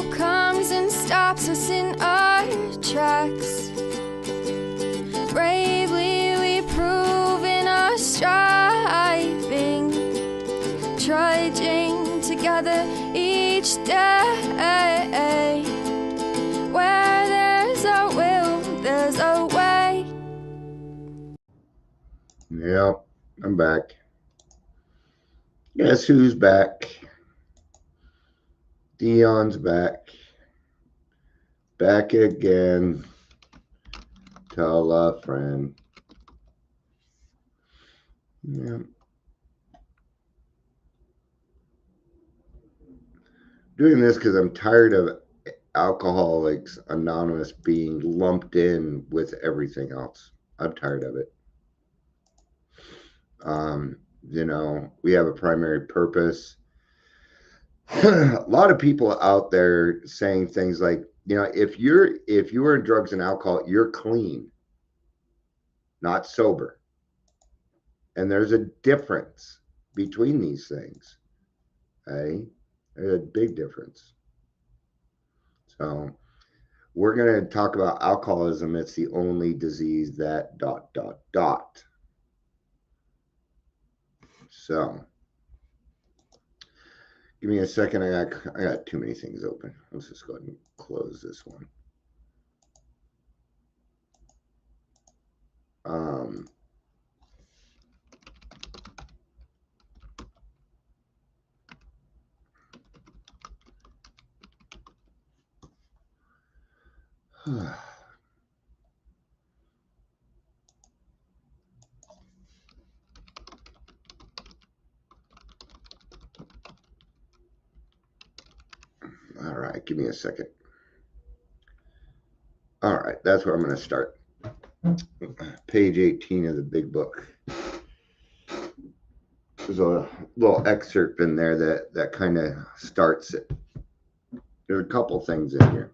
who comes and stops us in our tracks. Bravely we prove in our striving, trudging together each day. Where there's a will, there's a way. Yep, I'm back. Guess who's back? Dion's back. Back again. Tell a friend. Yep. Doing this because I'm tired of Alcoholics Anonymous being lumped in with everything else. I'm tired of it. We have a primary purpose. A lot of people out there saying things like, if you are in drugs and alcohol, you're clean, not sober. And there's a difference between these things. Okay? There's a big difference. So we're going to talk about alcoholism. It's the only disease that ... So give me a second. I got too many things open. Let's just go ahead and close this one. All right, give me a second. All right, that's where I'm going to start. Page 18 of the big book. There's a little excerpt in there that kind of starts it. There's a couple things in here.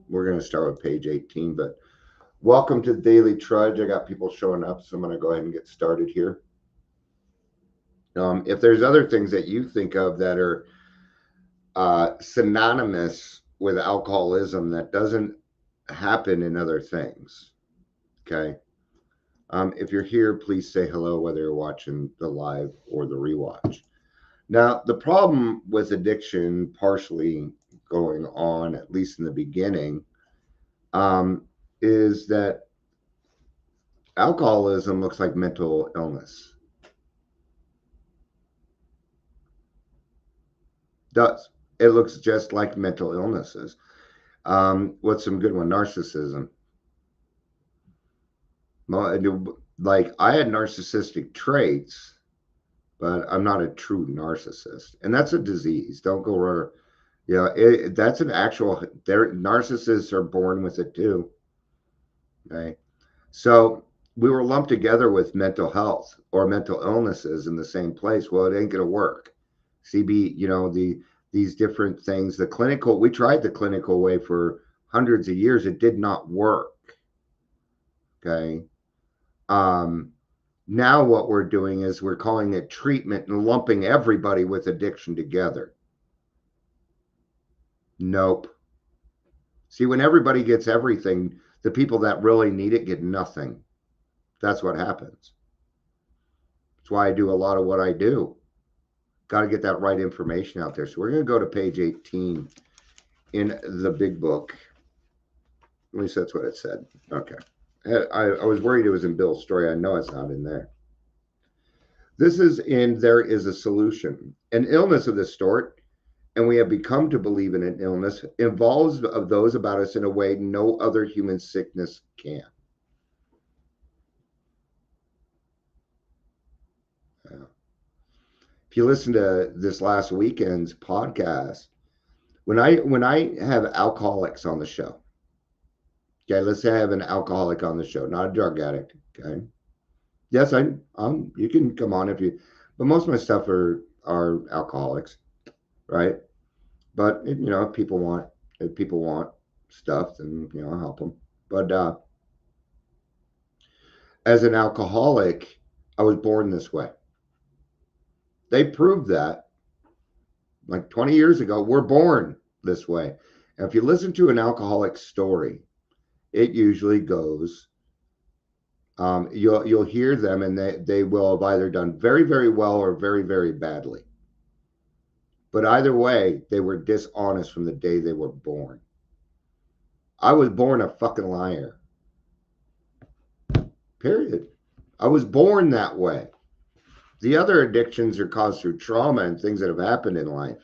We're going to start with page 18, but welcome to Daily Trudge. I got people showing up, so I'm going to go ahead and get started here. If there's other things that you think of that are synonymous with alcoholism that doesn't happen in other things, okay? If you're here, please say hello, whether you're watching the live or the rewatch. Now, the problem with addiction partially going on, at least in the beginning, is that alcoholism looks like mental illness. Does. It looks just like mental illnesses. What's some good one? Narcissism. Like, I had narcissistic traits, but I'm not a true narcissist. And that's a disease. Don't go wrong. That's an actual, narcissists are born with it too. Okay. So we were lumped together with mental health or mental illnesses in the same place. Well, it ain't going to work. CB, these different things, we tried the clinical way for hundreds of years. It did not work. Okay. Now what we're doing is we're calling it treatment and lumping everybody with addiction together. Nope. See, when everybody gets everything, the people that really need it get nothing. That's what happens. That's why I do a lot of what I do. Got to get that right information out there. So we're going to go to page 18 in the big book. At least that's what it said. Okay. I was worried it was in Bill's story. I know it's not in there. This is in There Is a Solution. An illness of this sort, and we have become to believe in an illness, involves of those about us in a way no other human sickness can. If you listen to this last weekend's podcast, when I have alcoholics on the show, okay, let's say I have an alcoholic on the show, not a drug addict, okay? Yes, you can come on but most of my stuff are alcoholics, right? But if people want stuff, then I'll help them. But as an alcoholic, I was born this way. They proved that like 20 years ago. We're born this way. And if you listen to an alcoholic story, it usually goes, you'll hear them, and they will have either done very, very well or very, very badly. But either way, they were dishonest from the day they were born. I was born a fucking liar. Period. I was born that way. The other addictions are caused through trauma and things that have happened in life.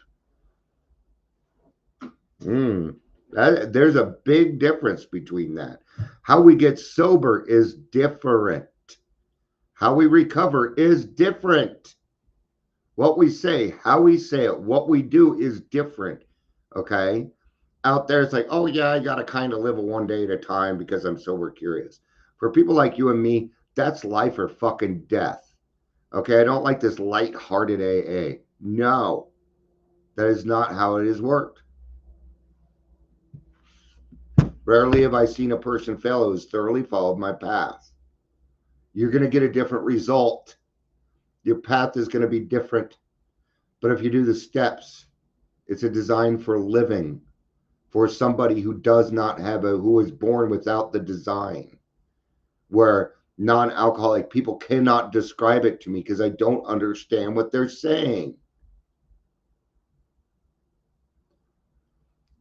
There's a big difference between that. How we get sober is different. How we recover is different. What we say, how we say it, what we do is different. Okay? Out there, it's like, oh yeah, I got to kind of live a one day at a time because I'm sober curious. For people like you and me, that's life or fucking death. Okay? I don't like this light-hearted AA. No. That is not how it has worked. Rarely have I seen a person fail who's thoroughly followed my path. You're going to get a different result. Your path is going to be different. But if you do the steps, it's a design for living, for somebody who does not have who is born without the design, where non-alcoholic people cannot describe it to me because I don't understand what they're saying.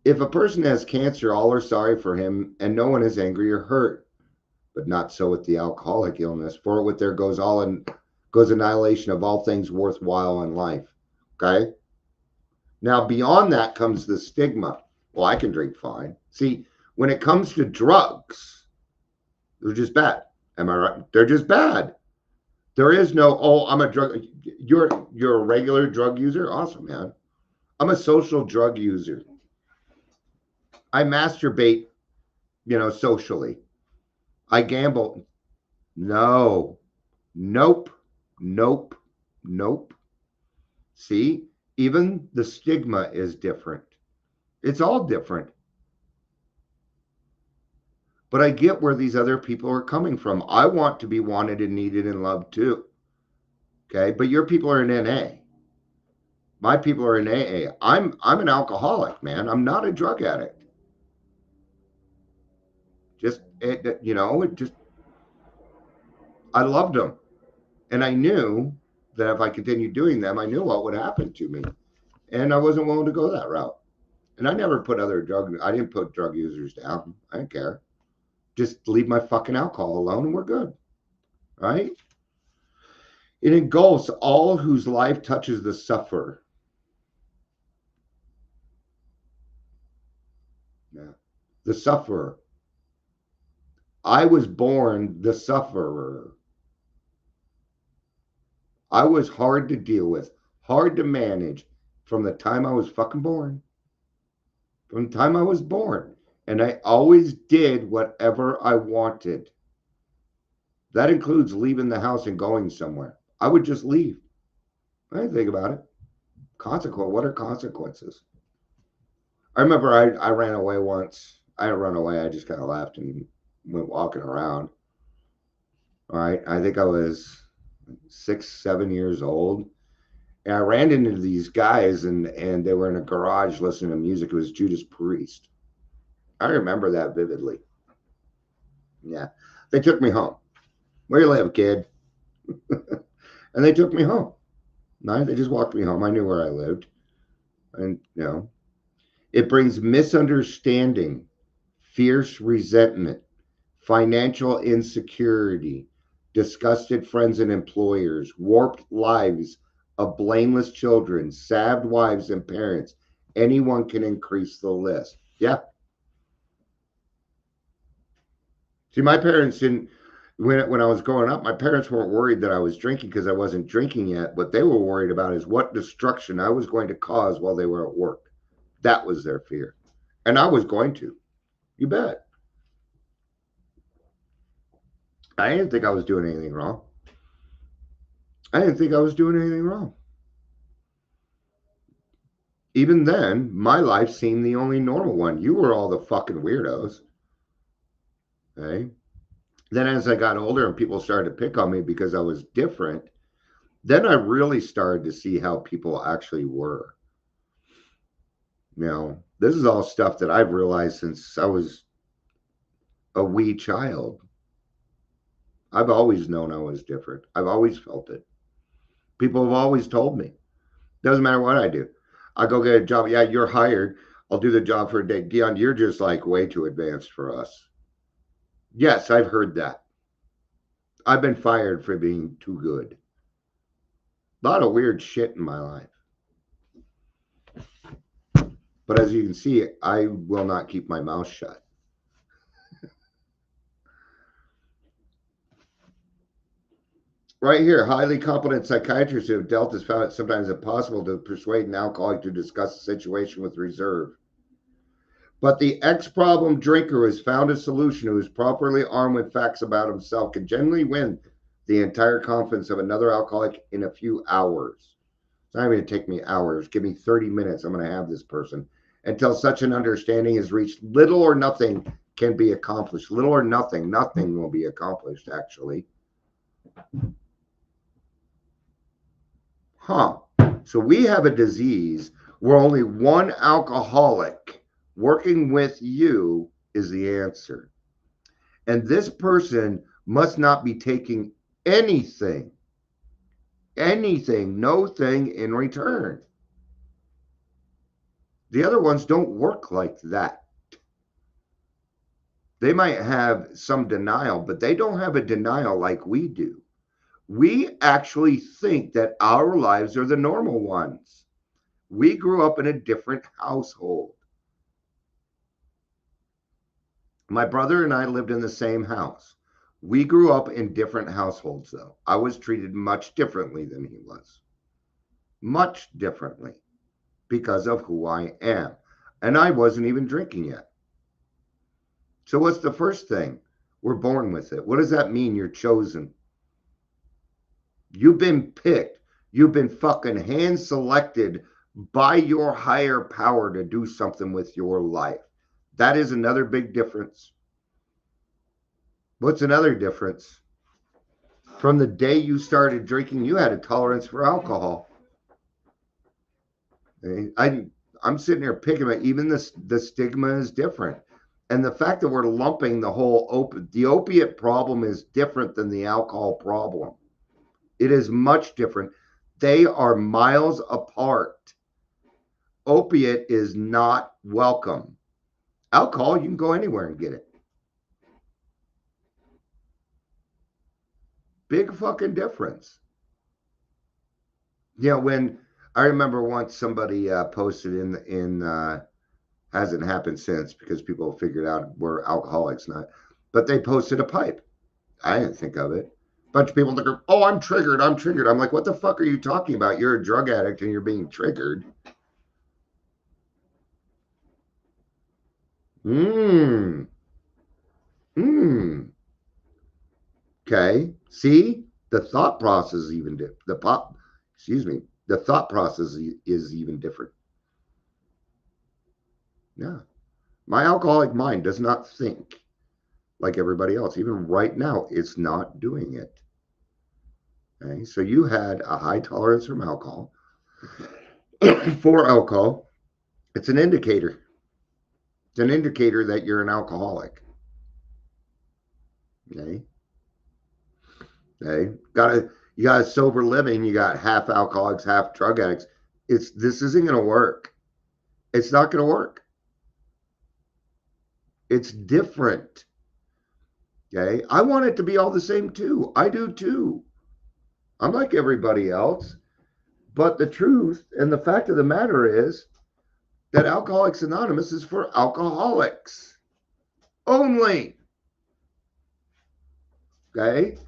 If a person has cancer, all are sorry for him, and no one is angry or hurt. But not so with the alcoholic illness. For with there goes annihilation of all things worthwhile in life. Okay? Now, beyond that comes the stigma. Well, I can drink fine. See, when it comes to drugs, they're just bad. Am I right? They're just bad. There is no, oh, I'm a drug. You're a regular drug user? Awesome, man. I'm a social drug user. I masturbate, socially. I gamble. No. Nope. Nope. Nope. See, even the stigma is different. It's all different. But I get where these other people are coming from. I want to be wanted and needed and loved too. Okay, but your people are in NA. My people are in AA. I'm an alcoholic, man. I'm not a drug addict. I loved them. And I knew that if I continued doing them, I knew what would happen to me. And I wasn't willing to go that route. And I never put I didn't put drug users down. I didn't care. Just leave my fucking alcohol alone and we're good. Right? It engulfs all whose life touches the sufferer. Yeah. The sufferer. I was born the sufferer. I was hard to deal with, hard to manage from the time I was fucking born. From the time I was born. And I always did whatever I wanted. That includes leaving the house and going somewhere. I would just leave. I didn't think about it. What are consequences? I remember I ran away once. I didn't run away. I just kind of laughed and went walking around. All right. I think I was 6, 7 years old. And I ran into these guys and they were in a garage listening to music. It was Judas Priest. I remember that vividly. Yeah. They took me home. Where you live, kid? And they took me home. No, they just walked me home. I knew where I lived. And, it brings misunderstanding, fierce resentment, financial insecurity, disgusted friends and employers, warped lives of blameless children, salved wives and parents. Anyone can increase the list. Yeah. See, my parents didn't, when I was growing up, my parents weren't worried that I was drinking because I wasn't drinking yet. What they were worried about is what destruction I was going to cause while they were at work. That was their fear. And I was going to. You bet. I didn't think I was doing anything wrong. Even then, my life seemed the only normal one. You were all the fucking weirdos. Okay? Then as I got older and people started to pick on me because I was different, then I really started to see how people actually were. This is all stuff that I've realized since I was a wee child. I've always known I was different. I've always felt it. People have always told me. Doesn't matter what I do. I go get a job. Yeah, you're hired. I'll do the job for a day. Dion, you're just like way too advanced for us. Yes, I've heard that. I've been fired for being too good. A lot of weird shit in my life. But as you can see, I will not keep my mouth shut. Right here, highly competent psychiatrists who have dealt has found it sometimes impossible to persuade an alcoholic to discuss the situation with reserve. But the ex-problem drinker who has found a solution, who is properly armed with facts about himself, can generally win the entire confidence of another alcoholic in a few hours. It's not even going to take me hours. Give me 30 minutes. I'm going to have this person. Until such an understanding is reached, little or nothing can be accomplished. Little or nothing. Nothing will be accomplished, actually. Huh. So we have a disease where only one alcoholic working with you is the answer. And this person must not be taking anything, no thing in return. The other ones don't work like that. They might have some denial, but they don't have a denial like we do. We actually think that our lives are the normal ones. We grew up in a different household. My brother and I lived in the same house. We grew up in different households, though. I was treated much differently than he was. Much differently because of who I am. And I wasn't even drinking yet. So, what's the first thing? We're born with it. What does that mean? You're chosen. You've been picked. You've been fucking hand selected by your higher power to do something with your life. That is another big difference. What's another difference? From the day you started drinking, you had a tolerance for alcohol. I'm sitting here picking it. Even the stigma is different. And the fact that we're lumping the whole the opiate problem is different than the alcohol problem. It is much different. They are miles apart. Opiate is not welcome. Alcohol, you can go anywhere and get it. Big fucking difference. You know, when I remember once somebody posted in hasn't happened since because people figured out we're alcoholics, not, but they posted a pipe. I didn't think of it. A bunch of people think, oh, I'm triggered. I'm triggered. I'm like, what the fuck are you talking about? You're a drug addict and you're being triggered. Okay. See, the thought process is even different. The thought process is even different. Yeah. My alcoholic mind does not think like everybody else. Even right now, it's not doing it. Okay. So you had a high tolerance from alcohol. For alcohol, it's an indicator. It's an indicator that you're an alcoholic. Okay. Okay. You got a sober living, you got half alcoholics, half drug addicts. This isn't gonna work. It's not gonna work. It's different. Okay. I want it to be all the same too. I do too. I'm like everybody else. But the truth and the fact of the matter is that Alcoholics Anonymous is for alcoholics only. Okay.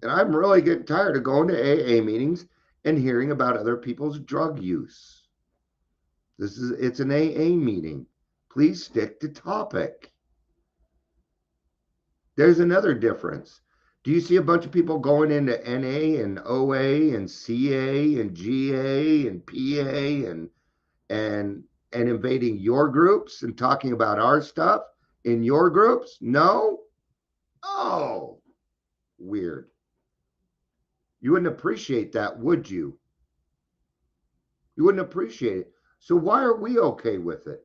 And I'm really getting tired of going to AA meetings and hearing about other people's drug use. It's an AA meeting. Please stick to topic. There's another difference. Do you see a bunch of people going into NA and OA and CA and GA and PA and invading your groups and talking about our stuff in your groups? No? Oh, weird. You wouldn't appreciate that, would you? You wouldn't appreciate it. So why are we okay with it?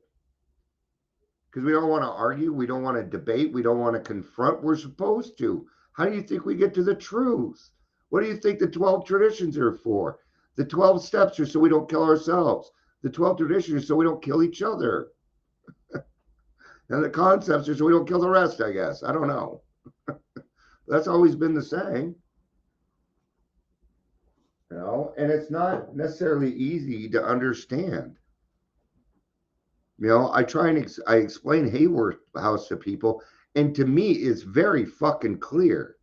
Because we don't want to argue, we don't want to debate, we don't want to confront. We're supposed to. How do you think we get to the truth? What do you think the 12 traditions are for? The 12 steps are so we don't kill ourselves. The 12 traditions are so we don't kill each other. And the concepts are so we don't kill the rest, I guess. I don't know. That's always been the saying. You know, and it's not necessarily easy to understand. You know, I try and I explain Hayworth House to people, and to me, it's very fucking clear.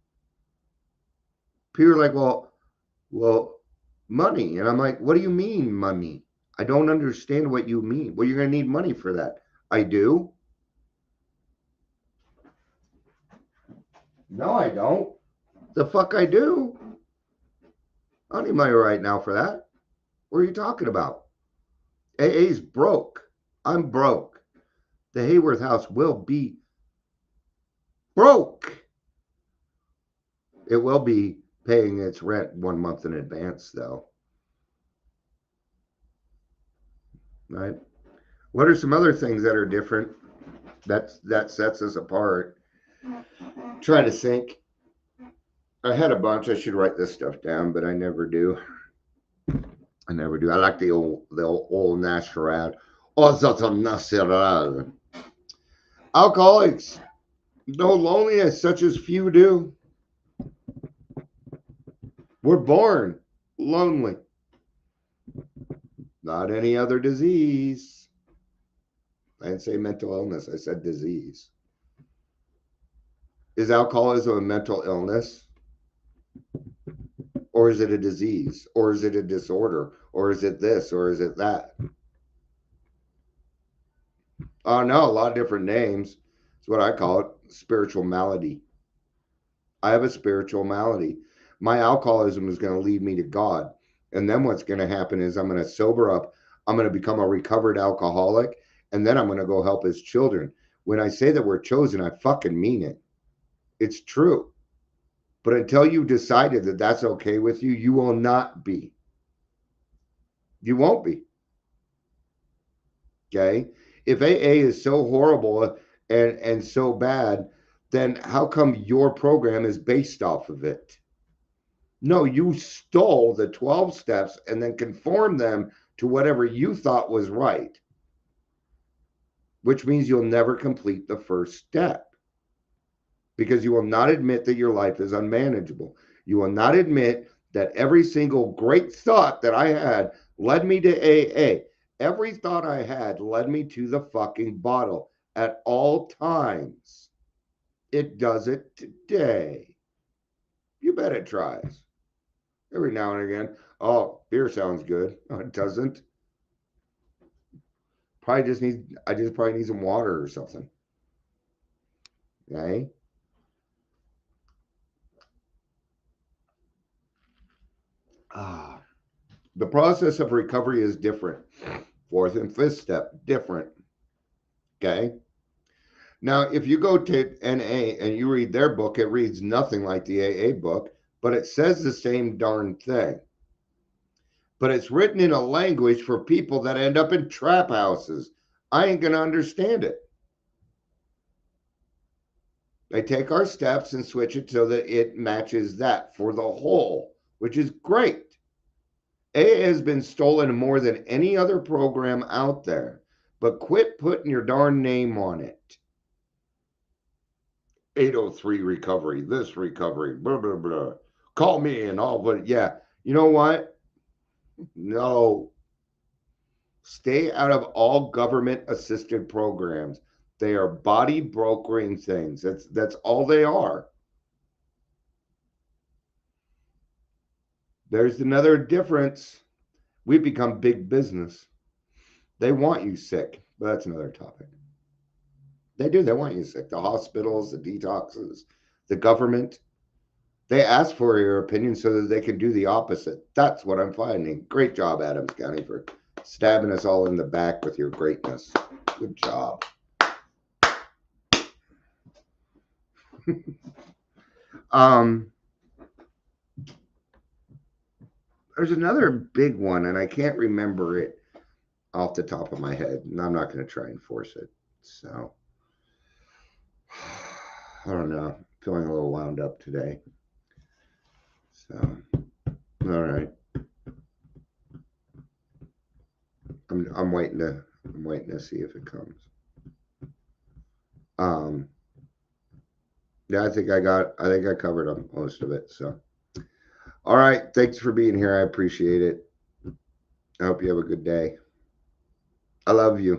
People are like, well, money, and I'm like, what do you mean money? I don't understand what you mean. Well, you're gonna need money for that. I do. No, I don't. The fuck I do. I don't need money right now for that. What are you talking about? AA's broke. I'm broke. The Hayworth House will be broke. It will be paying its rent 1 month in advance, though. Right? What are some other things that are different that sets us apart? Try to think. I had a bunch. I should write this stuff down, but I never do. I never do. I like the old natural. Oh, that's a natural. Alcoholics know loneliness such as few do. We're born lonely. Not any other disease. I didn't say mental illness. I said disease. Is alcoholism a mental illness? Or is it a disease? Or is it a disorder? Or is it this? Or is it that? Oh, no, a lot of different names. It's what I call it, spiritual malady. I have a spiritual malady. My alcoholism is going to lead me to God. And then what's going to happen is I'm going to sober up. I'm going to become a recovered alcoholic. And then I'm going to go help his children. When I say that we're chosen, I fucking mean it. It's true. But until you've decided that that's okay with you, you will not be. You won't be. Okay? If AA is so horrible and so bad, then how come your program is based off of it? No, you stole the 12 steps and then conformed them to whatever you thought was right, which means you'll never complete the first step because you will not admit that your life is unmanageable. You will not admit that every single great thought that I had led me to AA. Every thought I had led me to the fucking bottle at all times. It does it today. You bet it tries. Every now and again, oh, beer sounds good. No, it doesn't. I just probably need some water or something. Okay. The process of recovery is different. Fourth and fifth step, different. Okay. Now, if you go to NA and you read their book, it reads nothing like the AA book, but it says the same darn thing. But it's written in a language for people that end up in trap houses. I ain't going to understand it. They take our steps and switch it so that it matches that for the whole, which is great. AA has been stolen more than any other program out there, but quit putting your darn name on it. 803 recovery, this recovery, blah, blah, blah. Call me and all, but yeah, you know what? No. Stay out of all government assisted programs. They are body brokering things. That's all they are. There's another difference. We become big business. They want you sick, but that's another topic. They do. They want you sick. The hospitals, the detoxes, the government. They ask for your opinion so that they can do the opposite. That's what I'm finding. Great job, Adams County, for stabbing us all in the back with your greatness. Good job. There's another big one, and I can't remember it. off the top of my head, and I'm not going to try and force it. So, I don't know. Feeling a little wound up today. So, all right. I'm waiting to see if it comes. Yeah, I think I covered up most of it. So, all right. Thanks for being here. I appreciate it. I hope you have a good day. I love you.